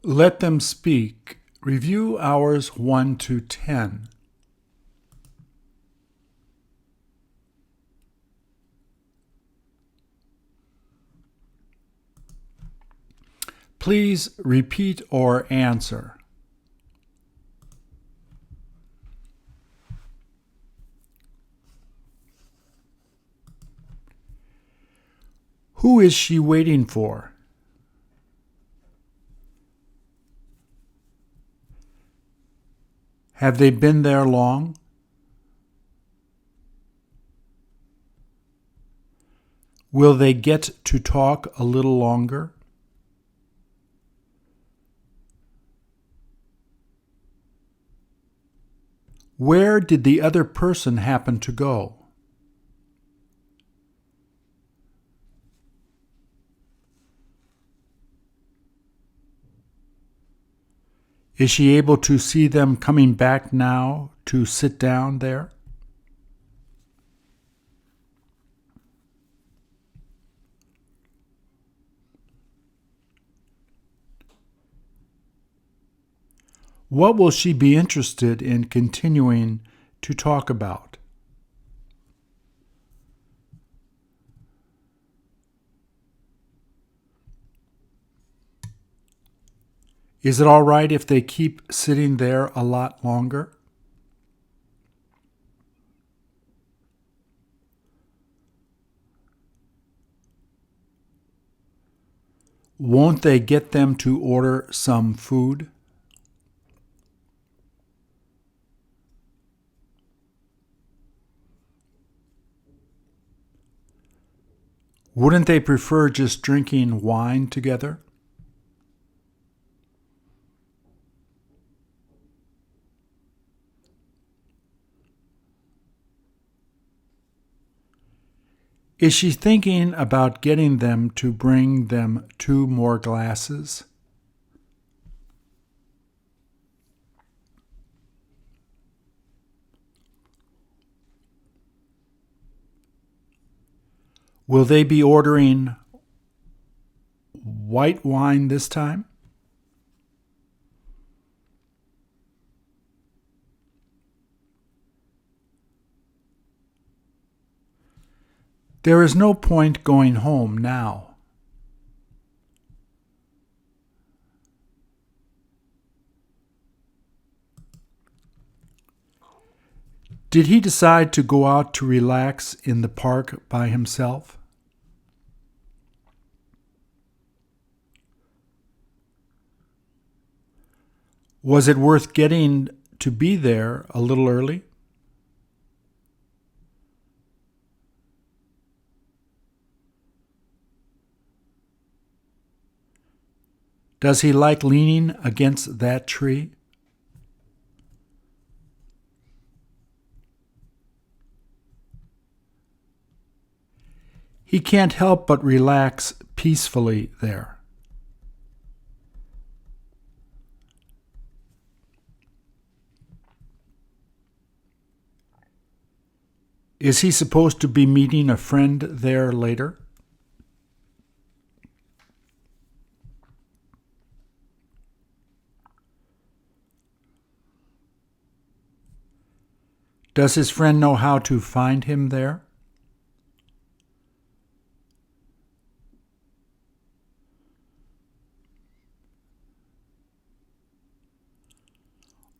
Let them speak. Review hours 1 to 10. Please repeat or answer. Who is she waiting for? Have they been there long? Will they get to talk a little longer? Where did the other person happen to go? Is she able to see them coming back now to sit down there? What will she be interested in continuing to talk about? Is it all right if they keep sitting there a lot longer? Won't they get them to order some food? Wouldn't they prefer just drinking wine together? Is she thinking about getting them to bring them 2 more glasses? Will they be ordering white wine this time? There is no point going home now. Did he decide to go out to relax in the park by himself? Was it worth getting to be there a little early? Does he like leaning against that tree? He can't help but relax peacefully there. Is he supposed to be meeting a friend there later? Does his friend know how to find him there?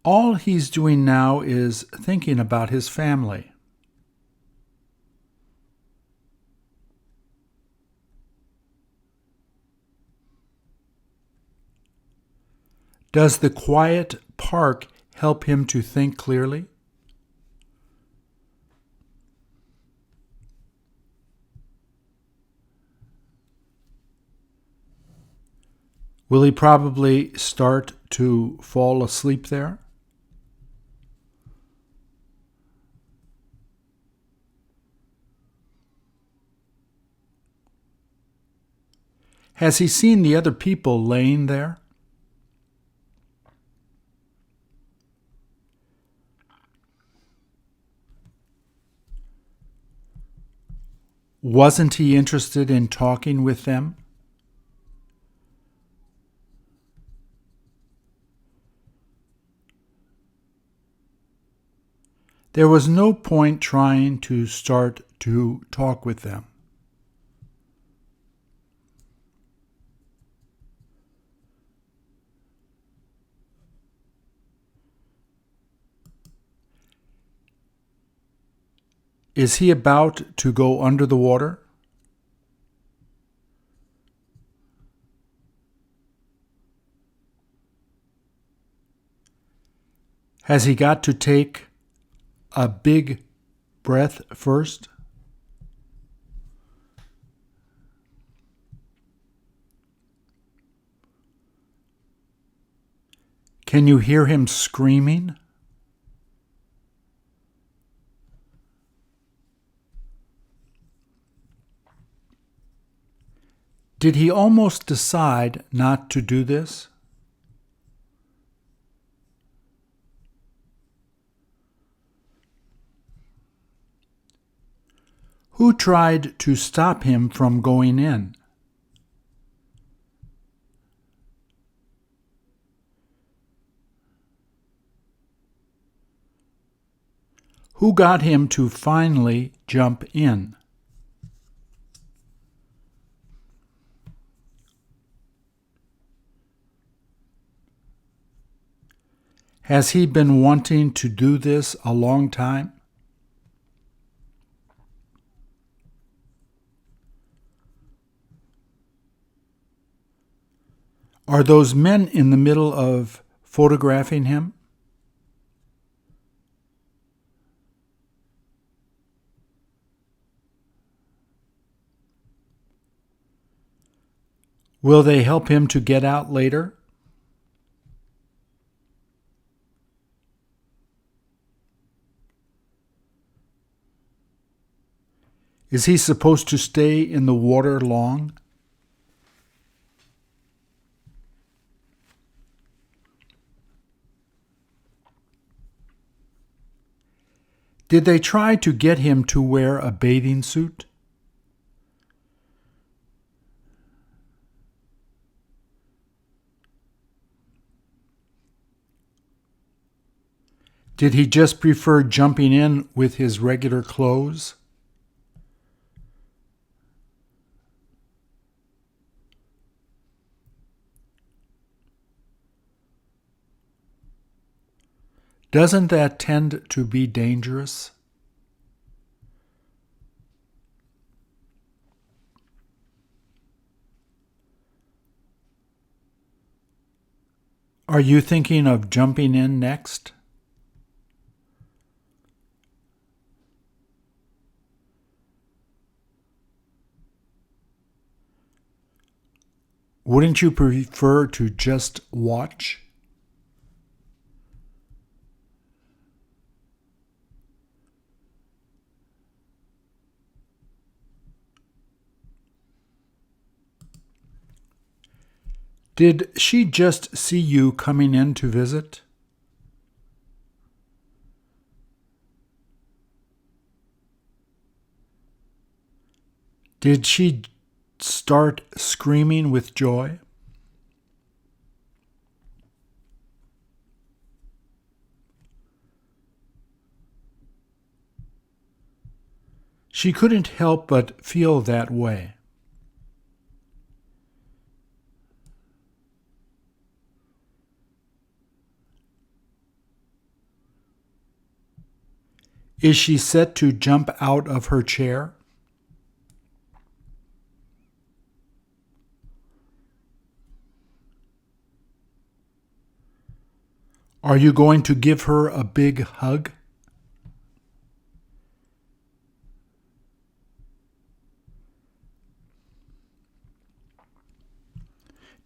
All he's doing now is thinking about his family. Does the quiet park help him to think clearly? Will he probably start to fall asleep there? Has he seen the other people laying there? Wasn't he interested in talking with them? There was no point trying to start to talk with them. Is he about to go under the water? Has he got to take a big breath first? Can you hear him screaming? Did he almost decide not to do this? Who tried to stop him from going in? Who got him to finally jump in? Has he been wanting to do this a long time? Are those men in the middle of photographing him? Will they help him to get out later? Is he supposed to stay in the water long? Did they try to get him to wear a bathing suit? Did he just prefer jumping in with his regular clothes? Doesn't that tend to be dangerous? Are you thinking of jumping in next? Wouldn't you prefer to just watch? Did she just see you coming in to visit? Did she start screaming with joy? She couldn't help but feel that way. Is she set to jump out of her chair? Are you going to give her a big hug?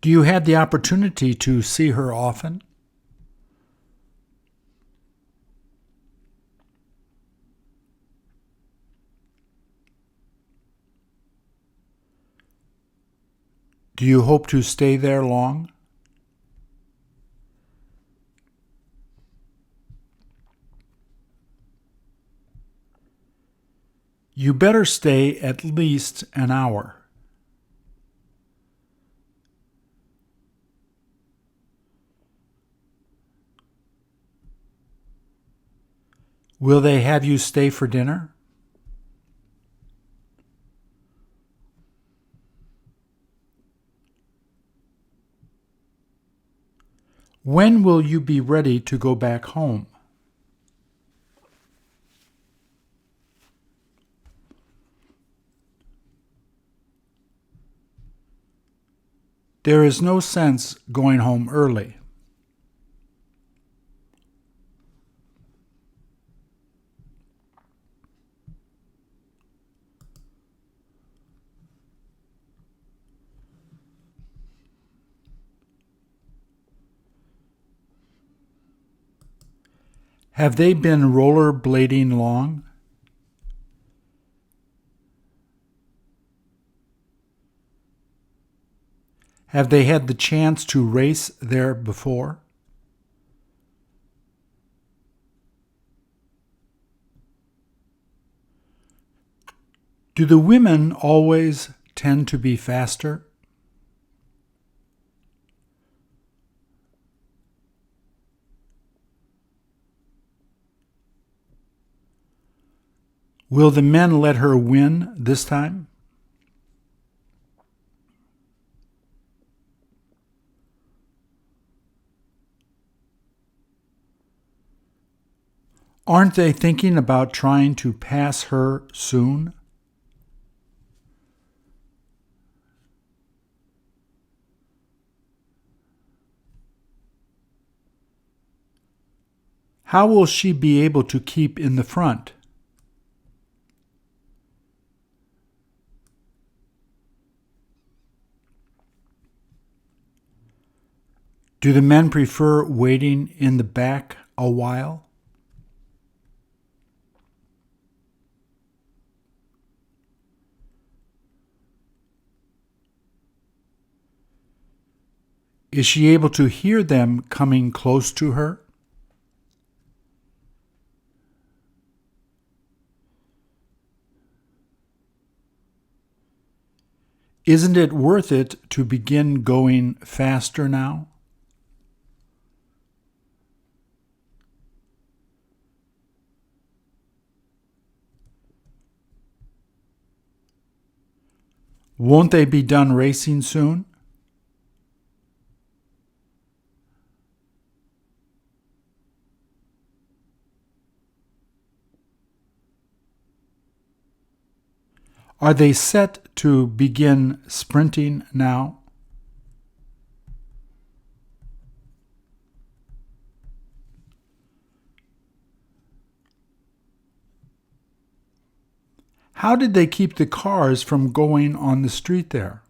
Do you have the opportunity to see her often? Do you hope to stay there long? You better stay at least an hour. Will they have you stay for dinner? When will you be ready to go back home? There is no sense going home early. Have they been rollerblading long? Have they had the chance to race there before? Do the women always tend to be faster? Will the men let her win this time? Aren't they thinking about trying to pass her soon? How will she be able to keep in the front? Do the men prefer waiting in the back a while? Is she able to hear them coming close to her? Isn't it worth it to begin going faster now? Won't they be done racing soon? Are they set to begin sprinting now? How did they keep the cars from going on the street there?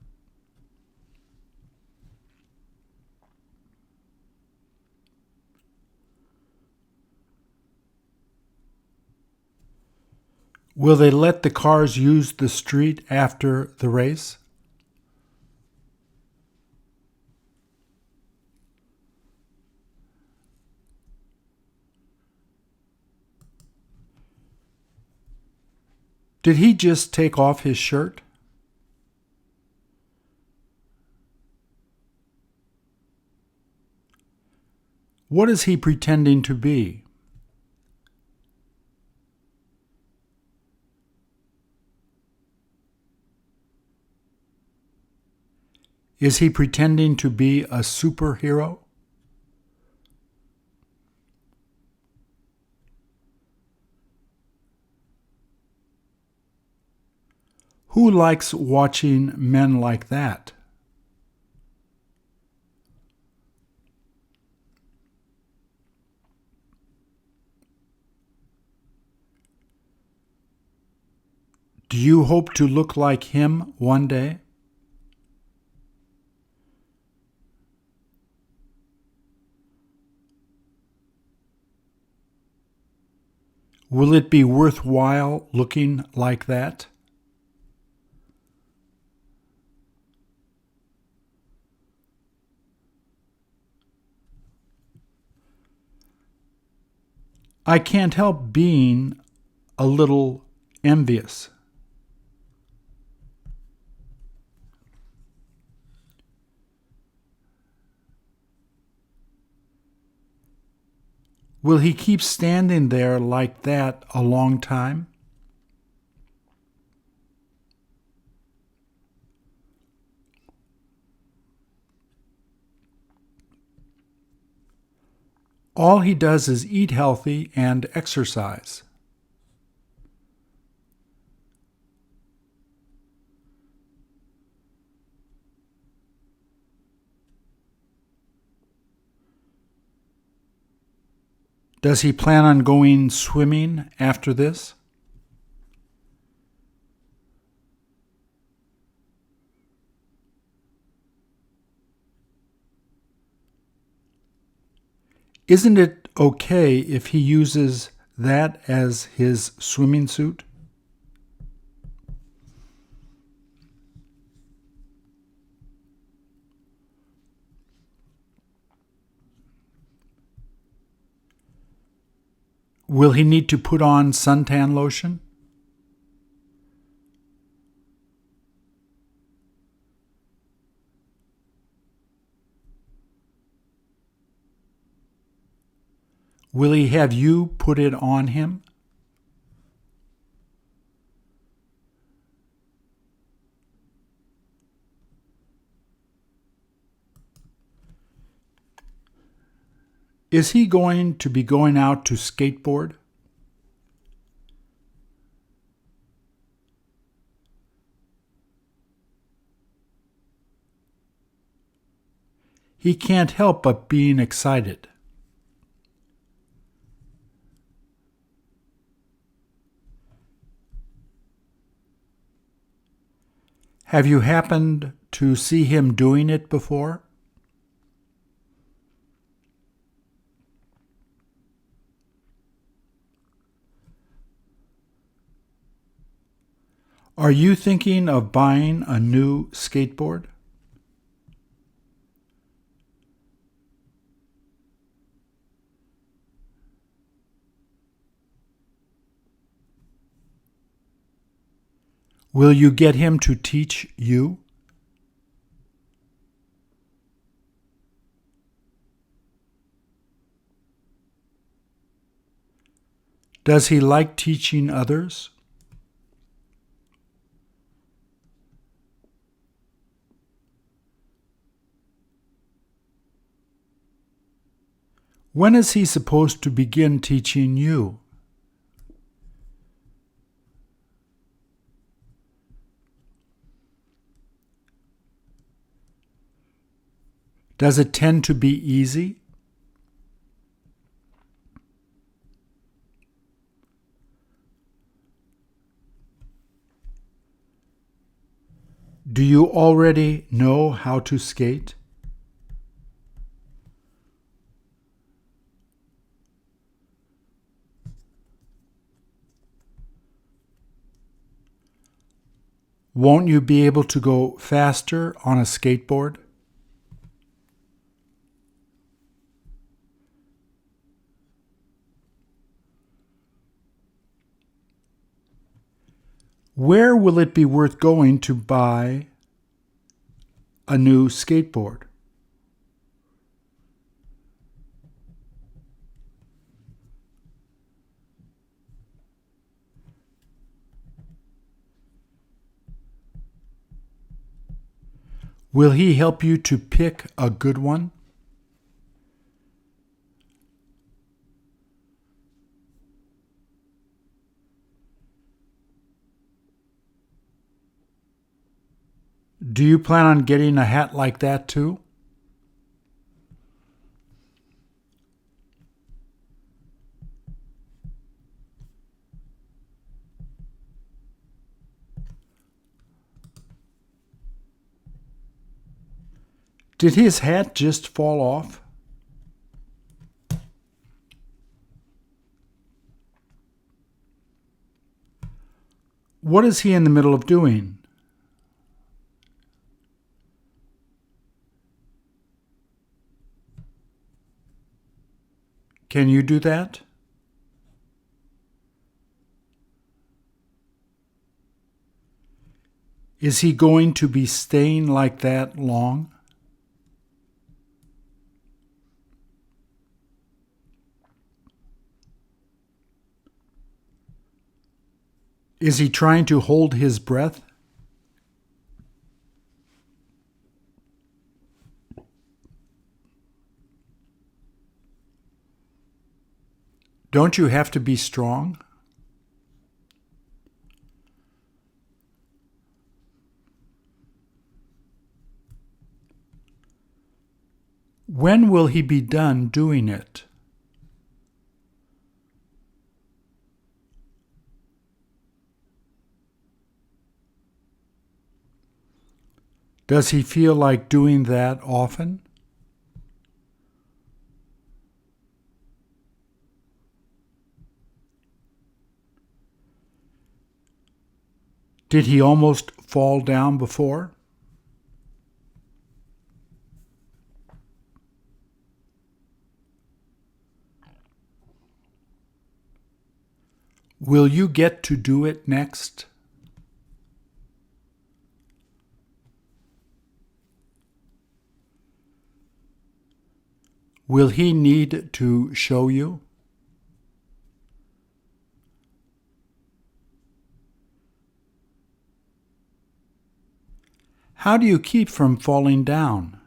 Will they let the cars use the street after the race? Did he just take off his shirt? What is he pretending to be? Is he pretending to be a superhero? Who likes watching men like that? Do you hope to look like him one day? Will it be worthwhile looking like that? I can't help being a little envious. Will he keep standing there like that a long time? All he does is eat healthy and exercise. Does he plan on going swimming after this? Isn't it okay if he uses that as his swimming suit? Will he need to put on suntan lotion? Will he have you put it on him? Is he going to be going out to skateboard? He can't help but being excited. Have you happened to see him doing it before? Are you thinking of buying a new skateboard? Will you get him to teach you? Does he like teaching others? When is he supposed to begin teaching you? Does it tend to be easy? Do you already know how to skate? Won't you be able to go faster on a skateboard? Where will it be worth going to buy a new skateboard? Will he help you to pick a good one? Do you plan on getting a hat like that too? Did his hat just fall off? What is he in the middle of doing? Can you do that? Is he going to be staying like that long? Is he trying to hold his breath? Don't you have to be strong? When will he be done doing it? Does he feel like doing that often? Did he almost fall down before? Will you get to do it next? Will he need to show you? How do you keep from falling down?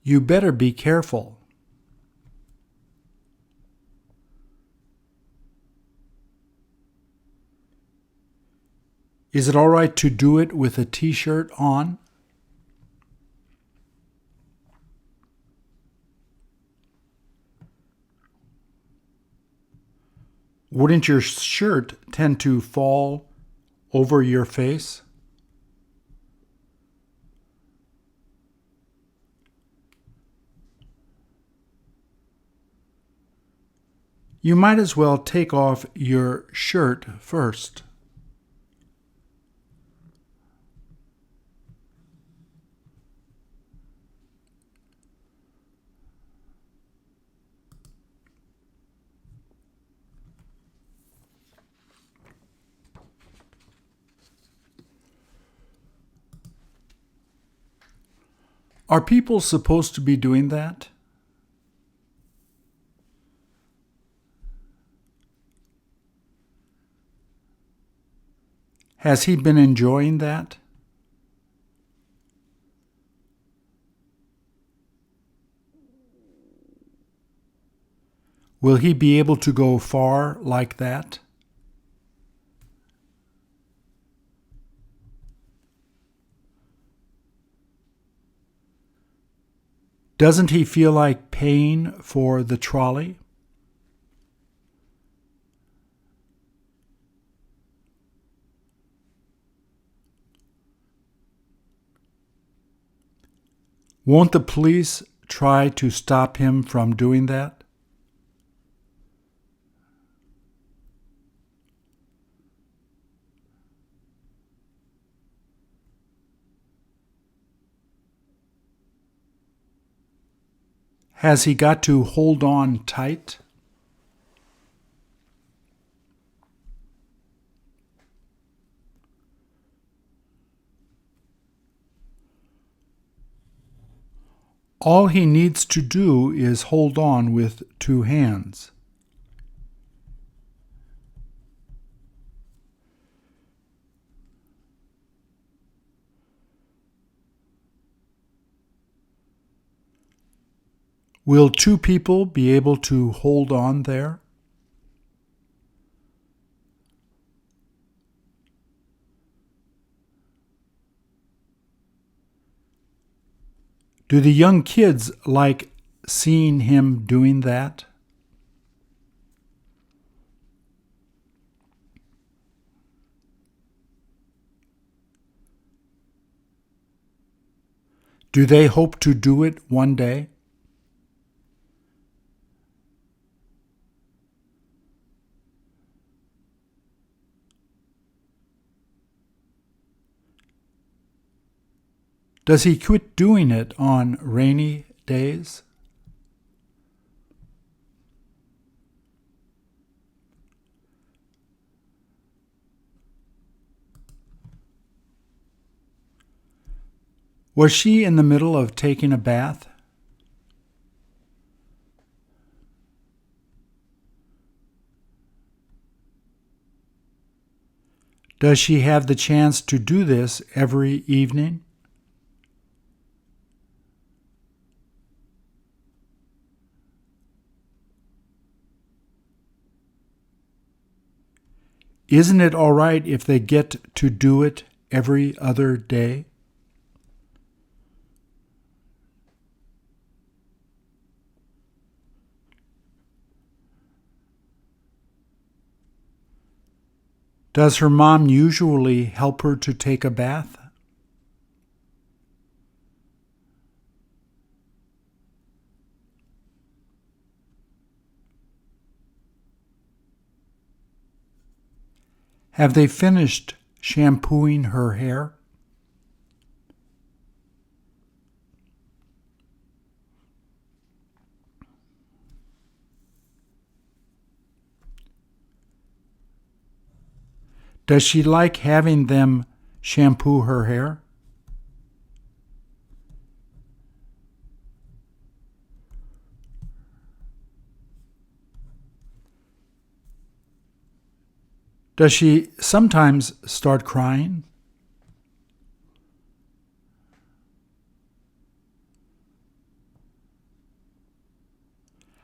You better be careful. Is it all right to do it with a t-shirt on? Wouldn't your shirt tend to fall over your face? You might as well take off your shirt first. Are people supposed to be doing that? Has he been enjoying that? Will he be able to go far like that? Doesn't he feel like paying for the trolley? Won't the police try to stop him from doing that? Has he got to hold on tight? All he needs to do is hold on with two hands. Will two people be able to hold on there? Do the young kids like seeing him doing that? Do they hope to do it one day? Does he quit doing it on rainy days? Was she in the middle of taking a bath? Does she have the chance to do this every evening? Isn't it all right if they get to do it every other day? Does her mom usually help her to take a bath? Have they finished shampooing her hair? Does she like having them shampoo her hair? Does she sometimes start crying?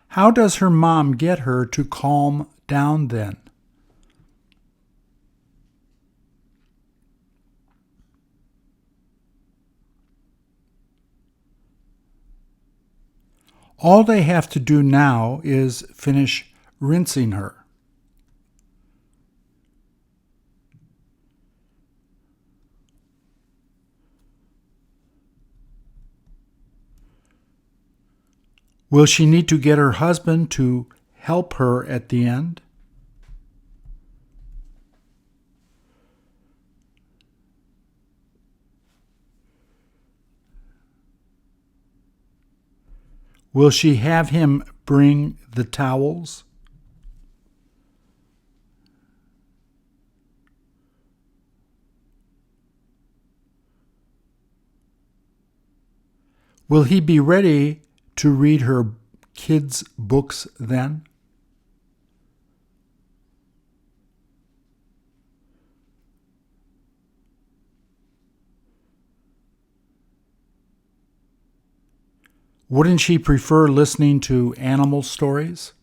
How does her mom get her to calm down then? All they have to do now is finish rinsing her. Will she need to get her husband to help her at the end? Will she have him bring the towels? Will he be ready to read her kids' books then? Wouldn't she prefer listening to animal stories?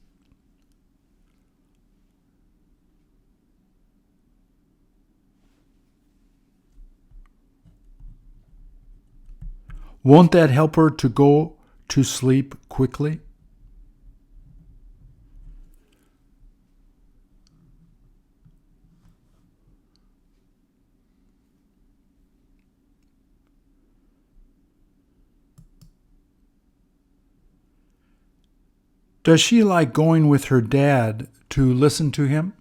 Won't that help her to go to sleep quickly? Does she like going with her dad to listen to him?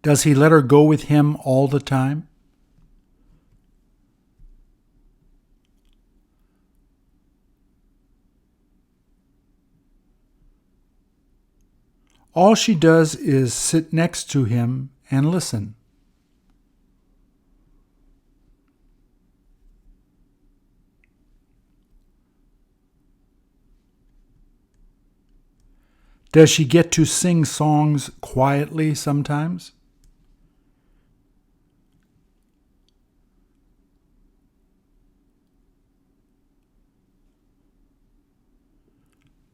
Does he let her go with him all the time? All she does is sit next to him and listen. Does she get to sing songs quietly sometimes?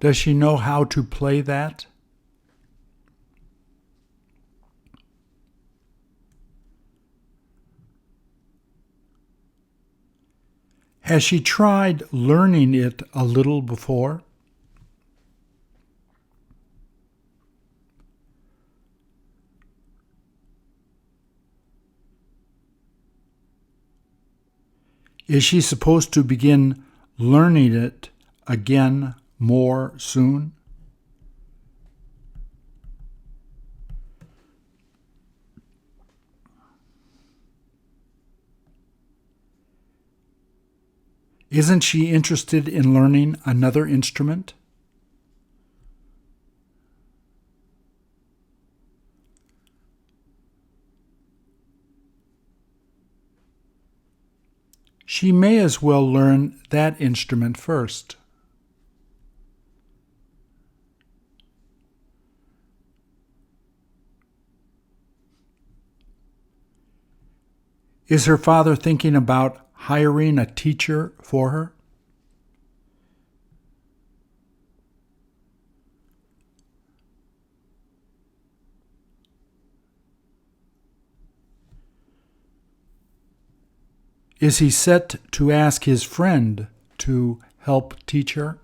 Does she know how to play that? Has she tried learning it a little before? Is she supposed to begin learning it again more soon? Isn't she interested in learning another instrument? She may as well learn that instrument first. Is her father thinking about hiring a teacher for her? Is he set to ask his friend to help teach her?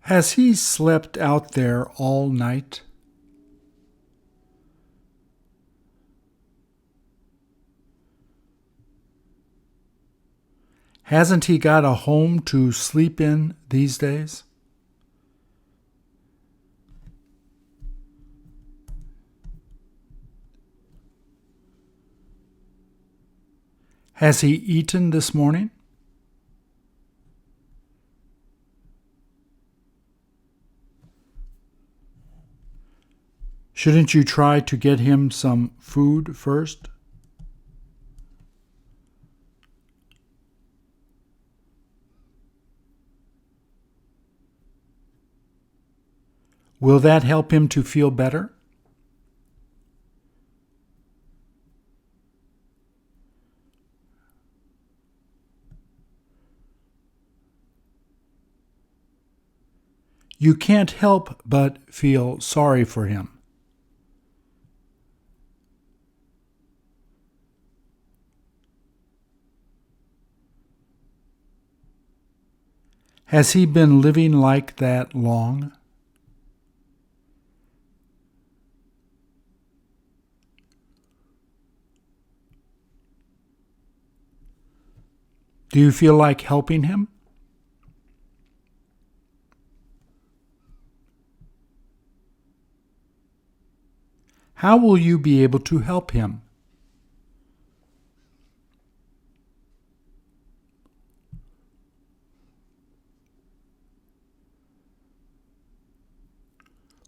Has he slept out there all night? Hasn't he got a home to sleep in these days? Has he eaten this morning? Shouldn't you try to get him some food first? Will that help him to feel better? You can't help but feel sorry for him. Has he been living like that long? Do you feel like helping him? How will you be able to help him?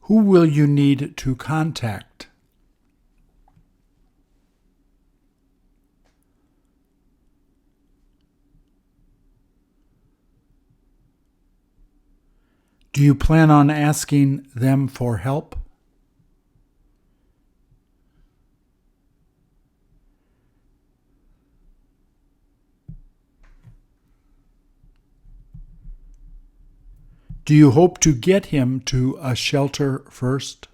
Who will you need to contact? Do you plan on asking them for help? Do you hope to get him to a shelter first?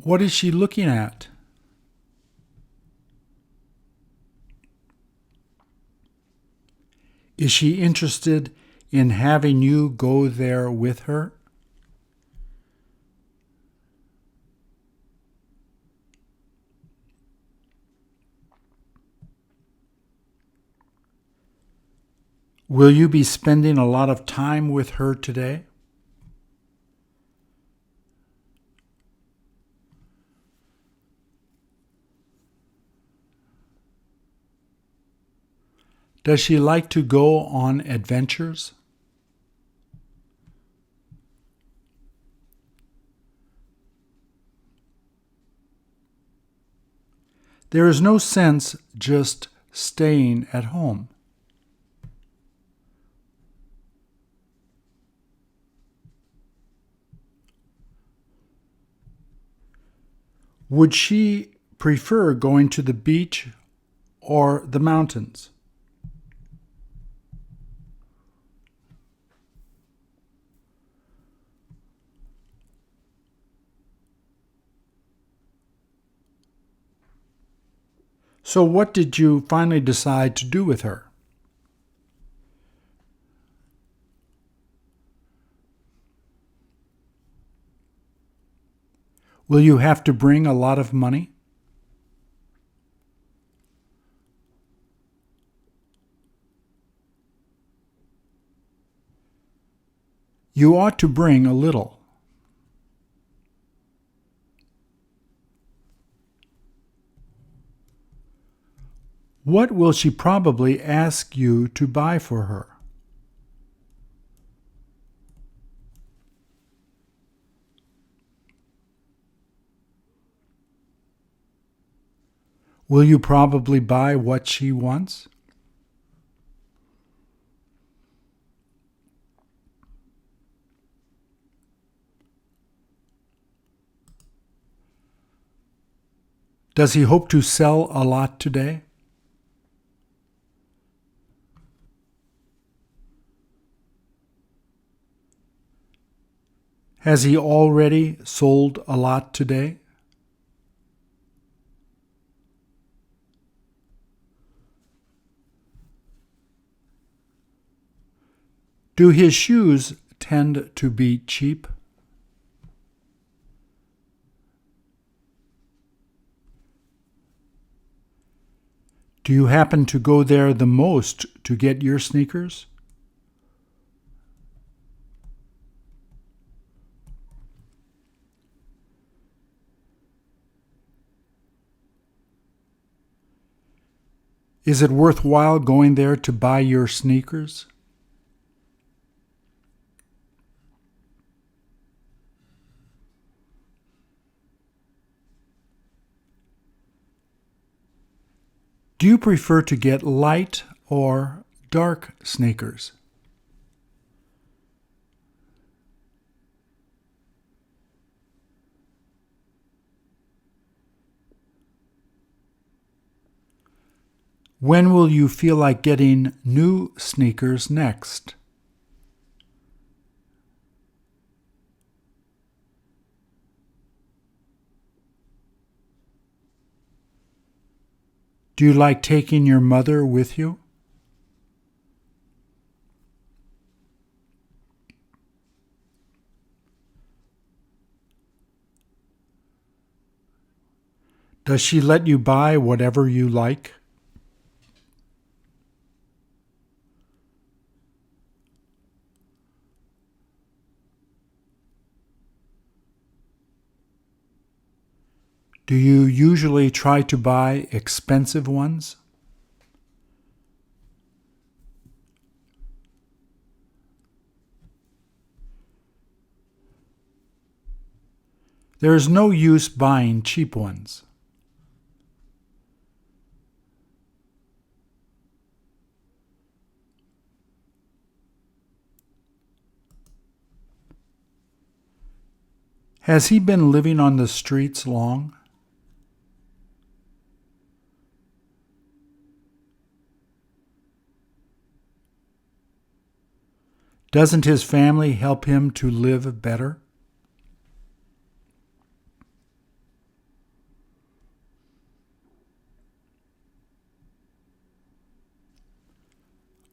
What is she looking at? Is she interested in having you go there with her? Will you be spending a lot of time with her today? Does she like to go on adventures? There is no sense just staying at home. Would she prefer going to the beach or the mountains? So what did you finally decide to do with her? Will you have to bring a lot of money? You ought to bring a little. What will she probably ask you to buy for her? Will you probably buy what she wants? Does he hope to sell a lot today? Has he already sold a lot today? Do his shoes tend to be cheap? Do you happen to go there the most to get your sneakers? Is it worthwhile going there to buy your sneakers? Do you prefer to get light or dark sneakers? When will you feel like getting new sneakers next? Do you like taking your mother with you? Does she let you buy whatever you like? Do you usually try to buy expensive ones? There is no use buying cheap ones. Has he been living on the streets long? Doesn't his family help him to live better?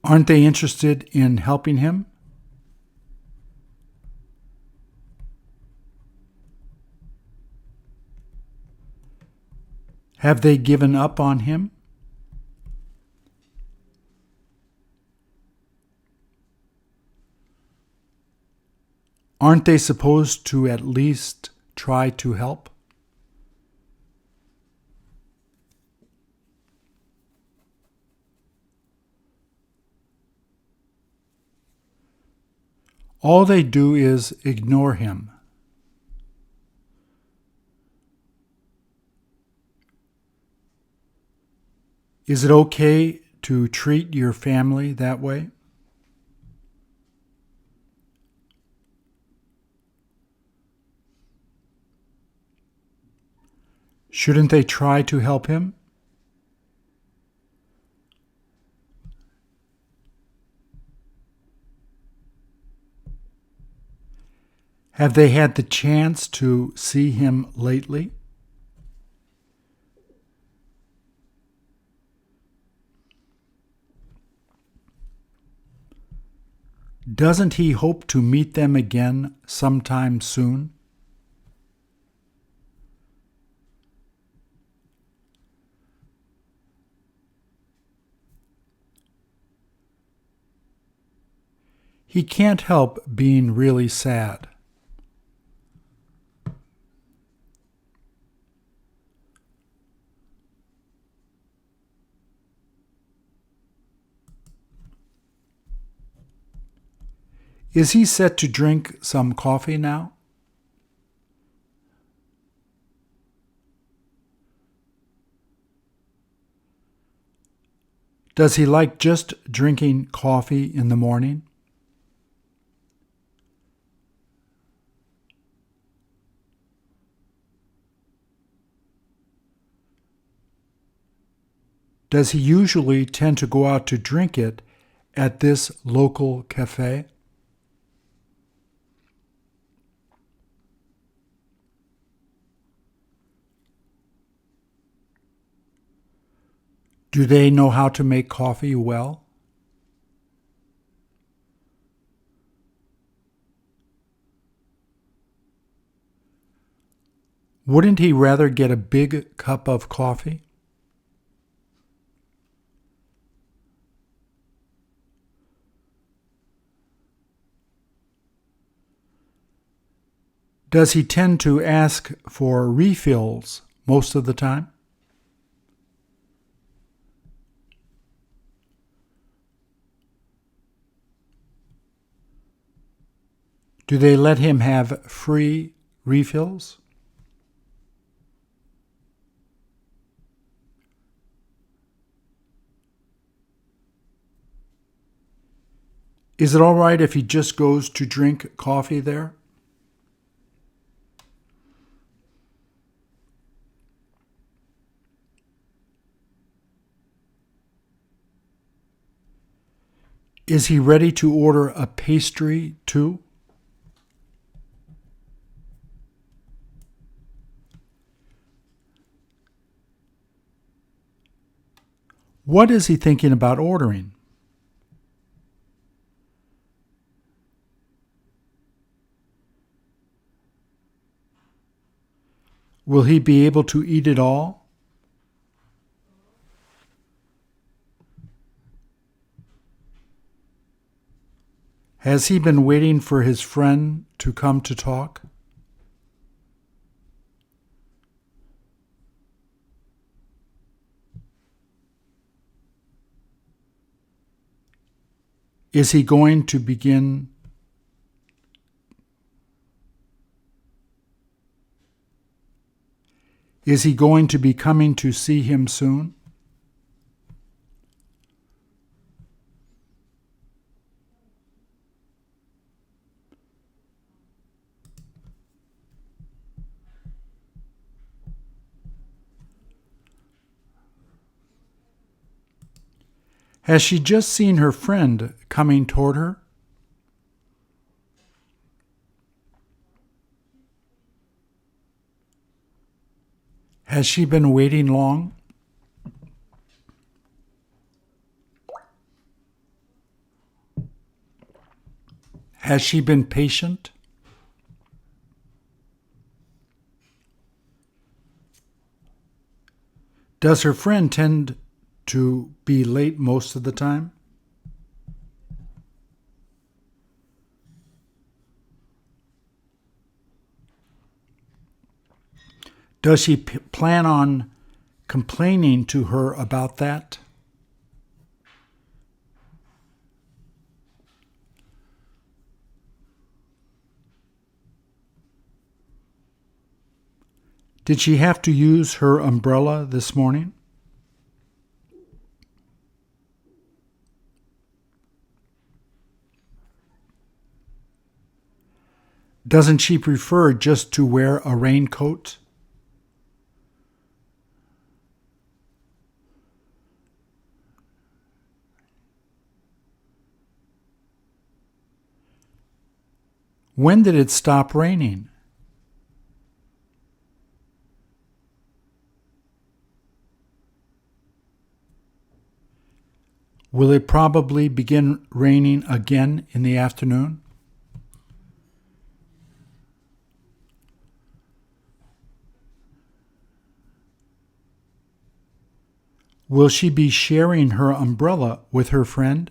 Aren't they interested in helping him? Have they given up on him? Aren't they supposed to at least try to help? All they do is ignore him. Is it okay to treat your family that way? Shouldn't they try to help him? Have they had the chance to see him lately? Doesn't he hope to meet them again sometime soon? He can't help being really sad. Is he set to drink some coffee now? Does he like just drinking coffee in the morning? Does he usually tend to go out to drink it at this local cafe? Do they know how to make coffee well? Wouldn't he rather get a big cup of coffee? Does he tend to ask for refills most of the time? Do they let him have free refills? Is it all right if he just goes to drink coffee there? Is he ready to order a pastry too? What is he thinking about ordering? Will he be able to eat it all? Has he been waiting for his friend to come to talk? Is he going to begin? Is he going to be coming to see him soon? Has she just seen her friend coming toward her? Has she been waiting long? Has she been patient? Does her friend tend to be late most of the time? Does she plan on complaining to her about that? Did she have to use her umbrella this morning? Doesn't she prefer just to wear a raincoat? When did it stop raining? Will it probably begin raining again in the afternoon? Will she be sharing her umbrella with her friend?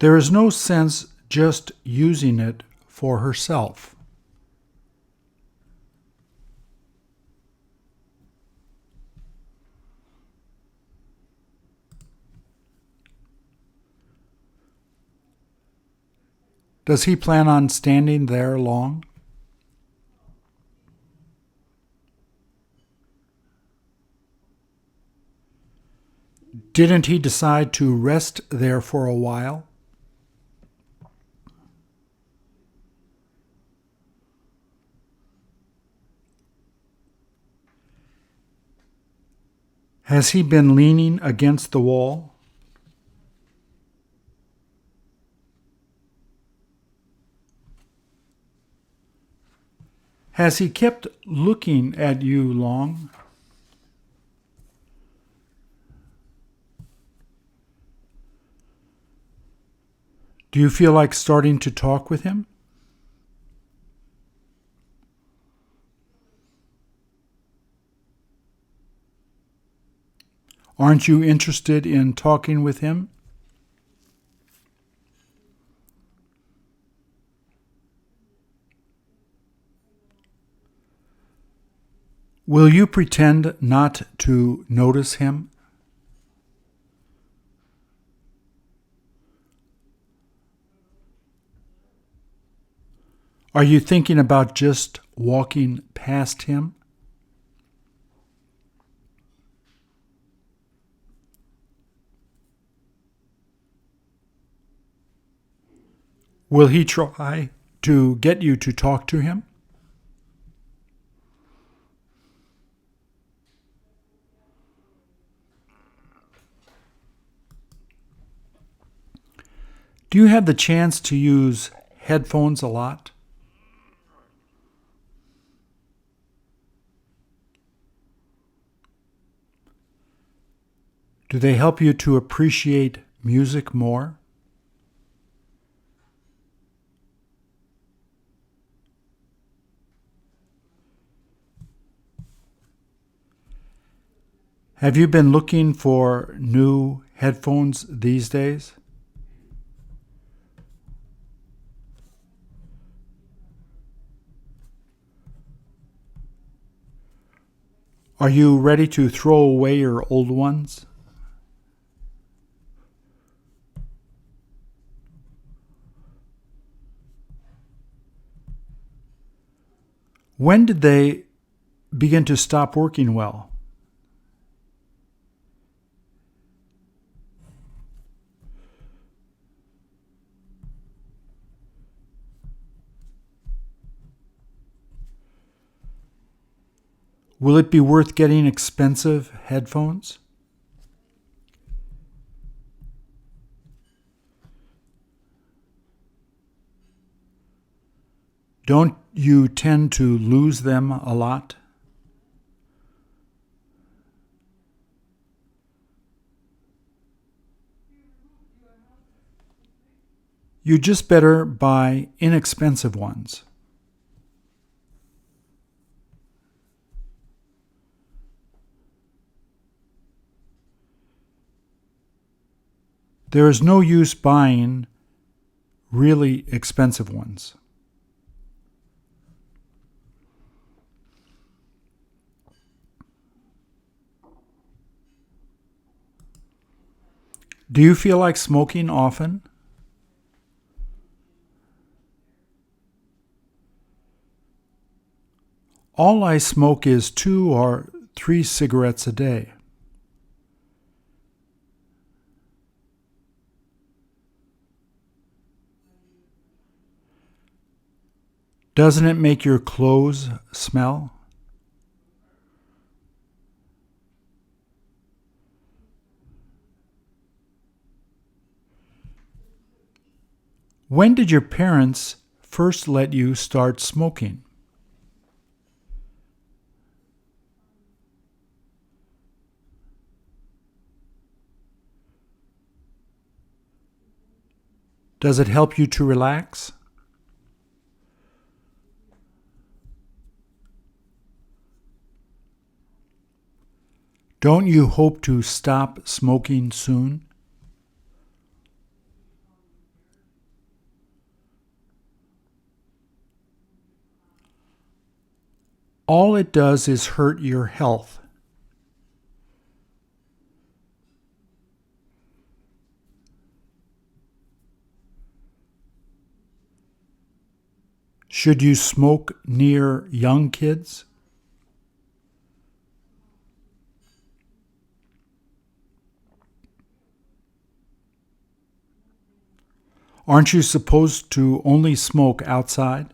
There is no sense just using it for herself. Does he plan on standing there long? Didn't he decide to rest there for a while? Has he been leaning against the wall? Has he kept looking at you long? Do you feel like starting to talk with him? Aren't you interested in talking with him? Will you pretend not to notice him? Are you thinking about just walking past him? Will he try to get you to talk to him? Do you have the chance to use headphones a lot? Do they help you to appreciate music more? Have you been looking for new headphones these days? Are you ready to throw away your old ones? When did they begin to stop working well? Will it be worth getting expensive headphones? Don't you tend to lose them a lot? You just better buy inexpensive ones. There is no use buying really expensive ones. Do you feel like smoking often? All I smoke is 2 or 3 cigarettes a day. Doesn't it make your clothes smell? When did your parents first let you start smoking? Does it help you to relax? Don't you hope to stop smoking soon? All it does is hurt your health. Should you smoke near young kids? Aren't you supposed to only smoke outside?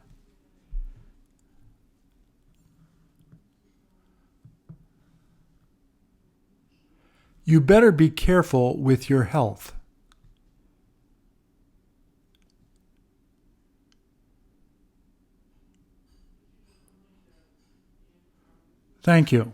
You better be careful with your health. Thank you.